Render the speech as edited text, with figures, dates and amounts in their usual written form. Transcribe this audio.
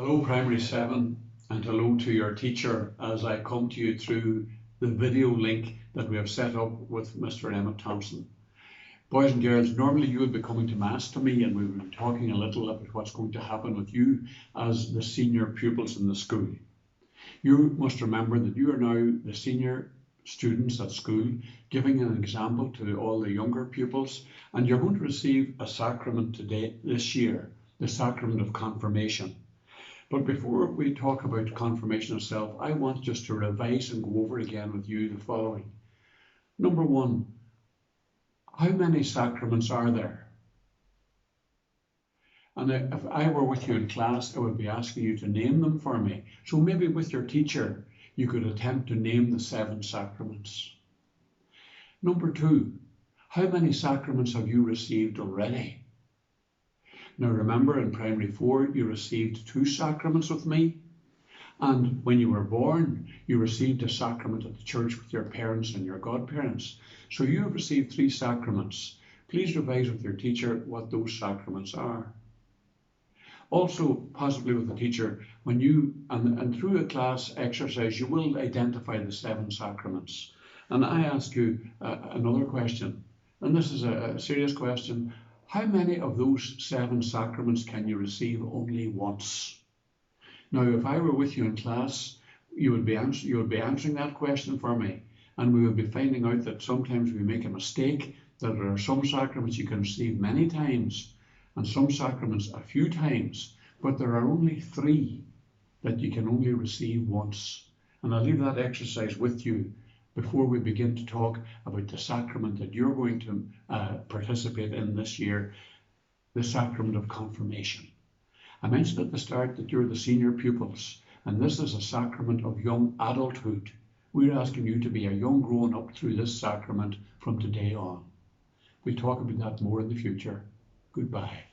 Hello Primary 7 and hello to your teacher as I come to you through the video link that we have set up with Mr. Emmett Thompson. Boys and girls, normally you would be coming to Mass to me and we would be talking a little about what's going to happen with you as the senior pupils in the school. You must remember that you are now the senior students at school, giving an example to all the younger pupils, and you're going to receive a sacrament today, this year, the sacrament of confirmation. But before we talk about confirmation itself, I want just to revise and go over again with you the following. Number one, how many sacraments are there? And if I were with you in class, I would be asking you to name them for me. So maybe with your teacher, you could attempt to name the 7 sacraments. Number two, how many sacraments have you received already? Now remember, in Primary 4, you received 2 sacraments with me. And when you were born, you received a sacrament at the church with your parents and your godparents. So you have received 3 sacraments. Please revise with your teacher what those sacraments are. Also, possibly with the teacher, when you, and through a class exercise, you will identify the 7 sacraments. And I ask you another question, and this is a serious question. How many of those 7 sacraments can you receive only once? Now, if I were with you in class, you would be answering that question for me, and we would be finding out that sometimes we make a mistake, that there are some sacraments you can receive many times, and some sacraments a few times, but there are only 3 that you can only receive once. And I'll leave that exercise with you before we begin to talk about the sacrament that you're going to participate in this year, the sacrament of confirmation. I mentioned at the start that you're the senior pupils, and this is a sacrament of young adulthood. We're asking you to be a young grown-up through this sacrament from today on. We'll talk about that more in the future. Goodbye.